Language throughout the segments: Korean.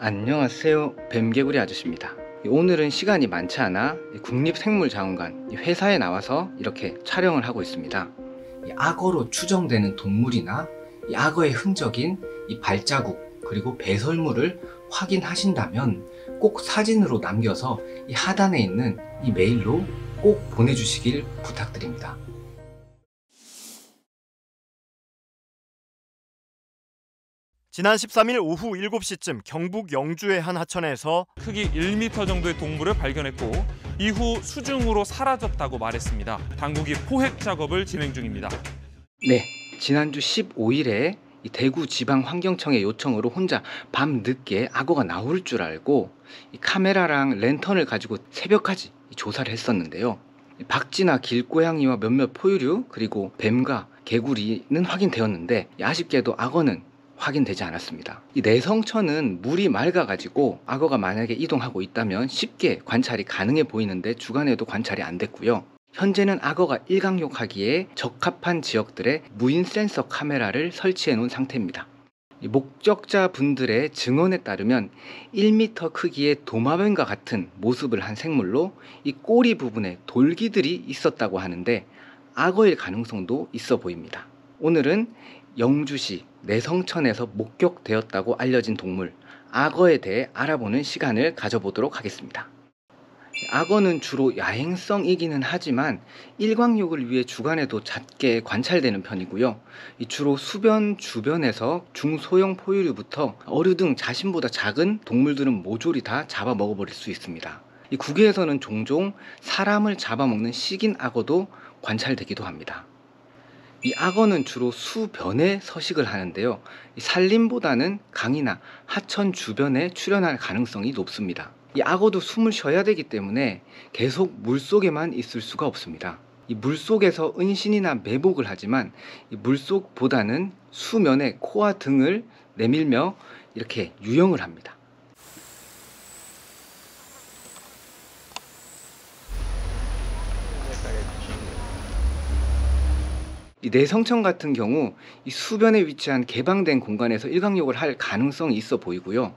안녕하세요, 뱀개구리 아저씨입니다. 오늘은 시간이 많지 않아 국립생물자원관 회사에 나와서 이렇게 촬영을 하고 있습니다. 악어로 추정되는 동물이나 악어의 흔적인 발자국 그리고 배설물을 확인하신다면 꼭 사진으로 남겨서 하단에 있는 메일로 꼭 보내주시길 부탁드립니다. 지난 13일 오후 7시쯤 경북 영주의 한 하천에서 크기 1m 정도의 동물을 발견했고 이후 수중으로 사라졌다고 말했습니다. 당국이 포획 작업을 진행 중입니다. 네, 지난주 15일에 대구지방환경청의 요청으로 혼자 밤 늦게 악어가 나올 줄 알고 카메라랑 랜턴을 가지고 새벽까지 조사를 했었는데요. 박쥐나 길고양이와 몇몇 포유류 그리고 뱀과 개구리는 확인되었는데 아쉽게도 악어는 확인되지 않았습니다. 이 내성천은 물이 맑아가지고 악어가 만약에 이동하고 있다면 쉽게 관찰이 가능해 보이는데 주간에도 관찰이 안 됐고요. 현재는 악어가 일광욕하기에 적합한 지역들에 무인 센서 카메라를 설치해 놓은 상태입니다. 목적자 분들의 증언에 따르면 1m 크기의 도마뱀과 같은 모습을 한 생물로 이 꼬리 부분에 돌기들이 있었다고 하는데 악어일 가능성도 있어 보입니다. 오늘은 영주시 내성천에서 목격되었다고 알려진 동물 악어에 대해 알아보는 시간을 가져보도록 하겠습니다. 악어는 주로 야행성이기는 하지만 일광욕을 위해 주간에도 잦게 관찰되는 편이고요. 주로 수변 주변에서 중소형 포유류부터 어류 등 자신보다 작은 동물들은 모조리 다 잡아 먹어버릴 수 있습니다. 이 국외에서는 종종 사람을 잡아먹는 식인 악어도 관찰되기도 합니다. 이 악어는 주로 수변에 서식을 하는데요. 산림보다는 강이나 하천 주변에 출현할 가능성이 높습니다. 이 악어도 숨을 쉬어야 되기 때문에 계속 물속에만 있을 수가 없습니다. 이 물속에서 은신이나 매복을 하지만 이 물속보다는 수면에 코와 등을 내밀며 이렇게 유영을 합니다. 이 내성천 같은 경우 이 수변에 위치한 개방된 공간에서 일광욕을 할 가능성이 있어 보이고요.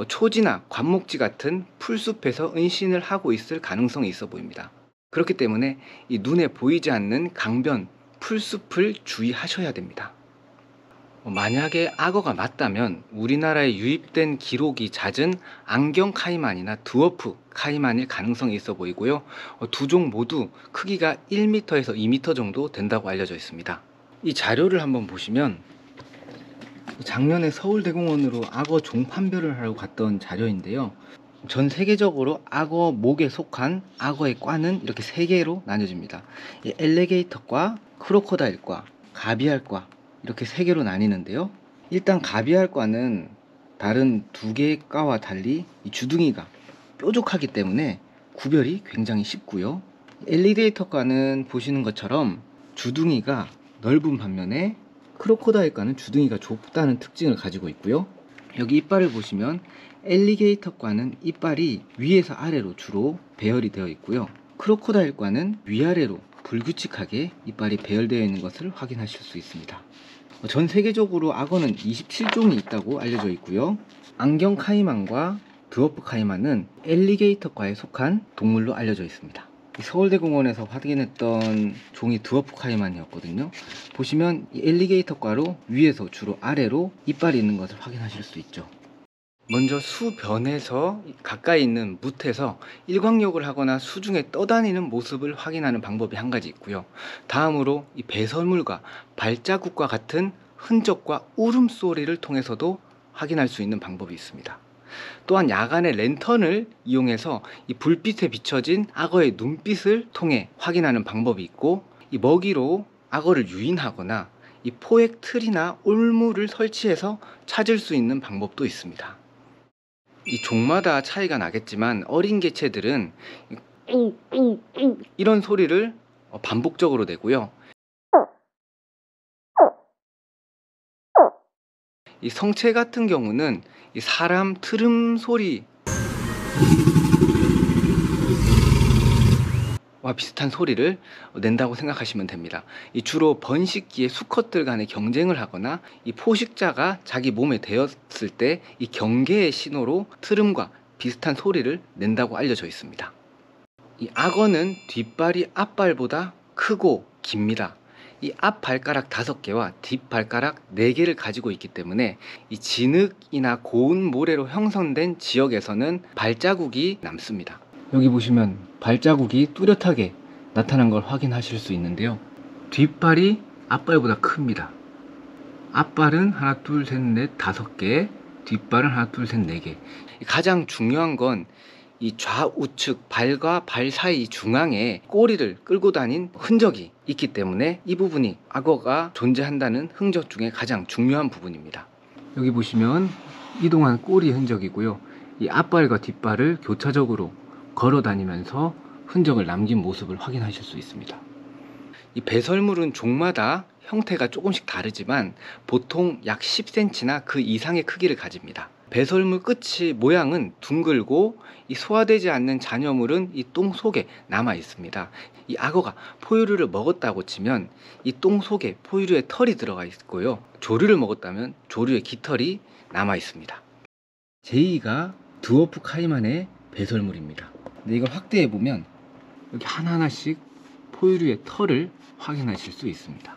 초지나 관목지 같은 풀숲에서 은신을 하고 있을 가능성이 있어 보입니다. 그렇기 때문에 이 눈에 보이지 않는 강변, 풀숲을 주의하셔야 됩니다. 만약에 악어가 맞다면 우리나라에 유입된 기록이 잦은 안경 카이만이나 드워프 카이만일 가능성이 있어 보이고요. 두 종 모두 크기가 1m에서 2m 정도 된다고 알려져 있습니다. 이 자료를 한번 보시면 작년에 서울대공원으로 악어 종 판별을 하러 갔던 자료인데요. 전 세계적으로 악어 목에 속한 악어의 과는 이렇게 3개로 나뉘어집니다. 엘리게이터과, 크로코다일과, 가비알과 이렇게 3개로 나뉘는데요. 일단 가비알과는 다른 2개의 과와 달리 이 주둥이가 뾰족하기 때문에 구별이 굉장히 쉽고요. 엘리게이터과는 보시는 것처럼 주둥이가 넓은 반면에 크로코다일과는 주둥이가 좁다는 특징을 가지고 있고요. 여기 이빨을 보시면 엘리게이터과는 이빨이 위에서 아래로 주로 배열이 되어 있고요. 크로코다일과는 위아래로 불규칙하게 이빨이 배열되어 있는 것을 확인하실 수 있습니다. 전 세계적으로 악어는 27종이 있다고 알려져 있고요. 안경 카이만과 드워프 카이만은 엘리게이터과에 속한 동물로 알려져 있습니다. 서울대공원에서 확인했던 종이 드워프 카이만이었거든요. 보시면 이 엘리게이터과로 위에서 주로 아래로 이빨이 있는 것을 확인하실 수 있죠. 먼저 수변에서 가까이 있는 뭇에서 일광욕을 하거나 수중에 떠다니는 모습을 확인하는 방법이 한 가지 있고요. 다음으로 이 배설물과 발자국과 같은 흔적과 울음소리를 통해서도 확인할 수 있는 방법이 있습니다. 또한 야간에 랜턴을 이용해서 이 불빛에 비춰진 악어의 눈빛을 통해 확인하는 방법이 있고, 이 먹이로 악어를 유인하거나 이 포획 틀이나 올무를 설치해서 찾을 수 있는 방법도 있습니다. 이 종마다 차이가 나겠지만 어린 개체들은 이런 소리를 반복적으로 내고요. 이 성체 같은 경우는 이 사람 트름 소리와 비슷한 소리를 낸다고 생각하시면 됩니다. 이 주로 번식기에 수컷들 간의 경쟁을 하거나 이 포식자가 자기 몸에 대었을 때 이 경계의 신호로 트름과 비슷한 소리를 낸다고 알려져 있습니다. 이 악어는 뒷발이 앞발보다 크고 깁니다. 이 앞발가락 5개와 뒷발가락 4개를 가지고 있기 때문에 이 진흙이나 고운 모래로 형성된 지역에서는 발자국이 남습니다. 여기 보시면 발자국이 뚜렷하게 나타난 걸 확인하실 수 있는데요. 뒷발이 앞발보다 큽니다. 앞발은 하나, 둘, 셋, 넷, 5개, 뒷발은 하나, 둘, 셋, 4개. 가장 중요한 건 이 좌우측 발과 발 사이 중앙에 꼬리를 끌고 다닌 흔적이 있기 때문에 이 부분이 악어가 존재한다는 흔적 중에 가장 중요한 부분입니다. 여기 보시면 이동한 꼬리 흔적이고요. 이 앞발과 뒷발을 교차적으로 걸어 다니면서 흔적을 남긴 모습을 확인하실 수 있습니다. 이 배설물은 종마다 형태가 조금씩 다르지만 보통 약 10cm나 그 이상의 크기를 가집니다. 배설물 끝이 모양은 둥글고 이 소화되지 않는 잔여물은 이 똥 속에 남아 있습니다. 이 악어가 포유류를 먹었다고 치면 이 똥 속에 포유류의 털이 들어가 있고요. 조류를 먹었다면 조류의 깃털이 남아 있습니다. 제2가 드워프 카이만의 배설물입니다. 근데 이걸 확대해 보면 여기 하나하나씩 포유류의 털을 확인하실 수 있습니다.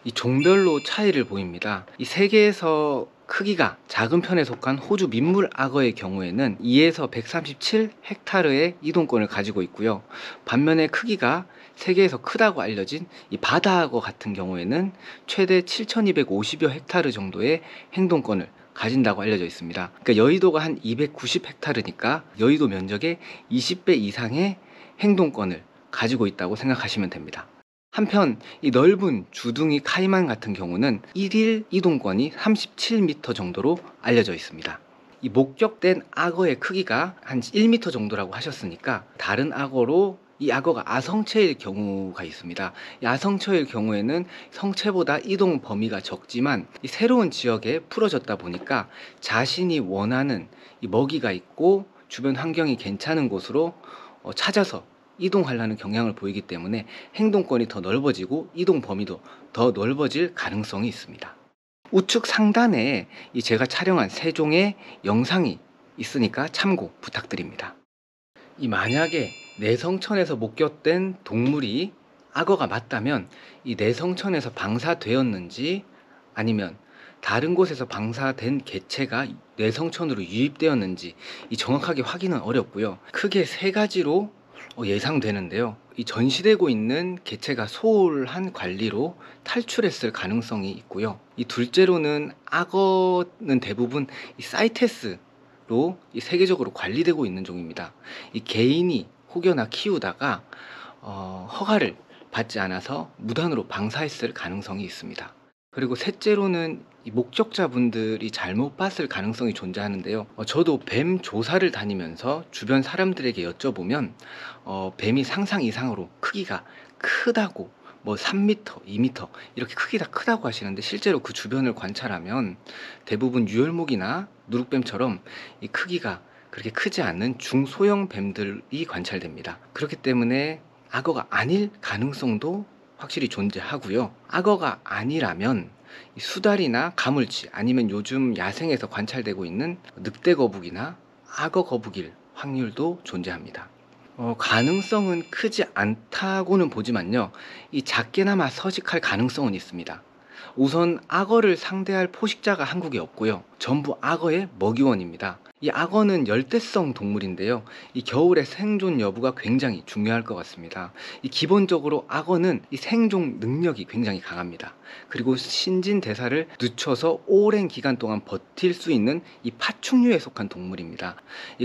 이 종별로 차이를 보입니다. 이 세계에서 크기가 작은 편에 속한 호주 민물 악어의 경우에는 2에서 137 헥타르의 이동권을 가지고 있고요. 반면에 크기가 세계에서 크다고 알려진 이 바다 악어 같은 경우에는 최대 7,250여 헥타르 정도의 행동권을 가진다고 알려져 있습니다. 그러니까 여의도가 한 290 헥타르니까 여의도 면적의 20배 이상의 행동권을 가지고 있다고 생각하시면 됩니다. 한편 이 넓은 주둥이 카이만 같은 경우는 1일 이동권이 37m 정도로 알려져 있습니다. 이 목격된 악어의 크기가 한 1m 정도라고 하셨으니까 다른 악어로 이 악어가 아성체일 경우가 있습니다. 이 아성체일 경우에는 성체보다 이동 범위가 적지만 이 새로운 지역에 풀어졌다 보니까 자신이 원하는 이 먹이가 있고 주변 환경이 괜찮은 곳으로 찾아서 이동하려는 경향을 보이기 때문에 행동권이 더 넓어지고 이동 범위도 더 넓어질 가능성이 있습니다. 우측 상단에 제가 촬영한 3종의 영상이 있으니까 참고 부탁드립니다. 이 만약에 내성천에서 목격된 동물이 악어가 맞다면 이 내성천에서 방사되었는지 아니면 다른 곳에서 방사된 개체가 내성천으로 유입되었는지 정확하게 확인은 어렵고요. 크게 3가지로 예상되는데요. 이 전시되고 있는 개체가 소홀한 관리로 탈출했을 가능성이 있고요. 이 둘째로는 악어는 대부분 이 사이테스로 세계적으로 관리되고 있는 종입니다. 이 개인이 혹여나 키우다가 허가를 받지 않아서 무단으로 방사했을 가능성이 있습니다. 그리고 셋째로는 이 목격자분들이 잘못 봤을 가능성이 존재하는데요. 저도 뱀 조사를 다니면서 주변 사람들에게 여쭤보면 뱀이 상상 이상으로 크기가 크다고 3m, 2m 이렇게 크기가 크다고 하시는데 실제로 그 주변을 관찰하면 대부분 유혈목이나 누룩뱀처럼 이 크기가 그렇게 크지 않는 중소형 뱀들이 관찰됩니다. 그렇기 때문에 악어가 아닐 가능성도 확실히 존재하고요. 악어가 아니라면 수달이나 가물치 아니면 요즘 야생에서 관찰되고 있는 늑대 거북이나 악어 거북일 확률도 존재합니다. 가능성은 크지 않다고는 보지만요. 이 작게나마 서식할 가능성은 있습니다. 우선 악어를 상대할 포식자가 한국에 없고요. 전부 악어의 먹이원입니다. 이 악어는 열대성 동물인데요. 이 겨울의 생존 여부가 굉장히 중요할 것 같습니다. 기본적으로 악어는 이 생존 능력이 굉장히 강합니다. 그리고 신진대사를 늦춰서 오랜 기간 동안 버틸 수 있는 이 파충류에 속한 동물입니다.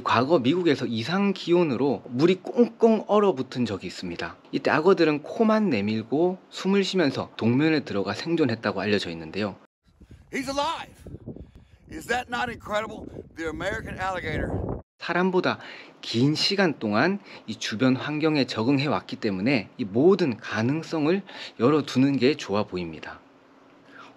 과거 미국에서 이상 기온으로 물이 꽁꽁 얼어붙은 적이 있습니다. 이때 악어들은 코만 내밀고 숨을 쉬면서 동면에 들어가 생존했다고 알려져 있는데요. He's alive. Is that not incredible? The American alligator. 사람보다 긴 시간 동안 이 주변 환경에 적응해 왔기 때문에 이 모든 가능성을 열어두는 게 좋아 보입니다.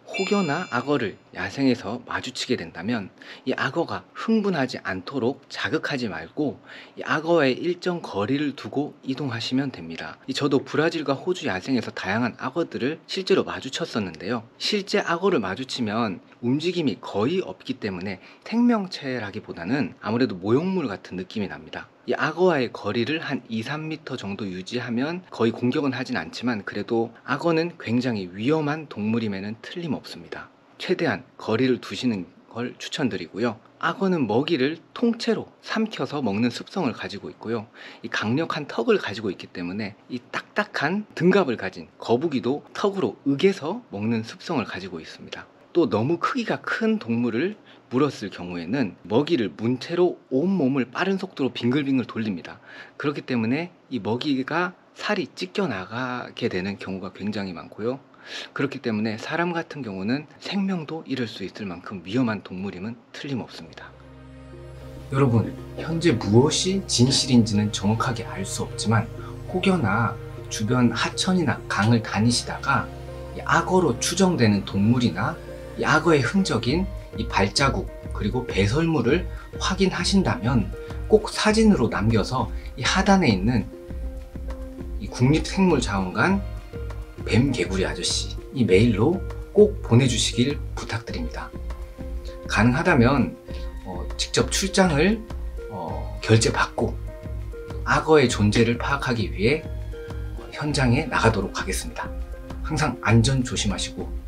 혹여나 악어를 야생에서 마주치게 된다면 이 악어가 흥분하지 않도록 자극하지 말고 이 악어와의 일정 거리를 두고 이동하시면 됩니다. 저도 브라질과 호주 야생에서 다양한 악어들을 실제로 마주쳤었는데요. 실제 악어를 마주치면 움직임이 거의 없기 때문에 생명체라기보다는 아무래도 모형물 같은 느낌이 납니다. 이 악어와의 거리를 한 2-3m 정도 유지하면 거의 공격은 하진 않지만 그래도 악어는 굉장히 위험한 동물임에는 틀림없습니다. 최대한 거리를 두시는 걸 추천드리고요. 악어는 먹이를 통째로 삼켜서 먹는 습성을 가지고 있고요. 이 강력한 턱을 가지고 있기 때문에 이 딱딱한 등갑을 가진 거북이도 턱으로 으개서 먹는 습성을 가지고 있습니다. 또 너무 크기가 큰 동물을 물었을 경우에는 먹이를 문채로 온몸을 빠른 속도로 빙글빙글 돌립니다. 그렇기 때문에 이 먹이가 살이 찢겨 나가게 되는 경우가 굉장히 많고요. 그렇기 때문에 사람 같은 경우는 생명도 잃을 수 있을 만큼 위험한 동물임은 틀림없습니다. 여러분, 현재 무엇이 진실인지는 정확하게 알 수 없지만 혹여나 주변 하천이나 강을 다니시다가 이 악어로 추정되는 동물이나 이 악어의 흔적인 이 발자국 그리고 배설물을 확인하신다면 꼭 사진으로 남겨서 이 하단에 있는 이 국립생물자원관 뱀개구리 아저씨 이 메일로 꼭 보내주시길 부탁드립니다. 가능하다면 직접 출장을 결제받고 악어의 존재를 파악하기 위해 현장에 나가도록 하겠습니다. 항상 안전 조심하시고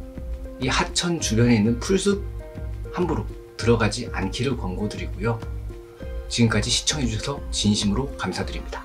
이 하천 주변에 있는 풀숲 함부로 들어가지 않기를 권고드리고요. 지금까지 시청해주셔서 진심으로 감사드립니다.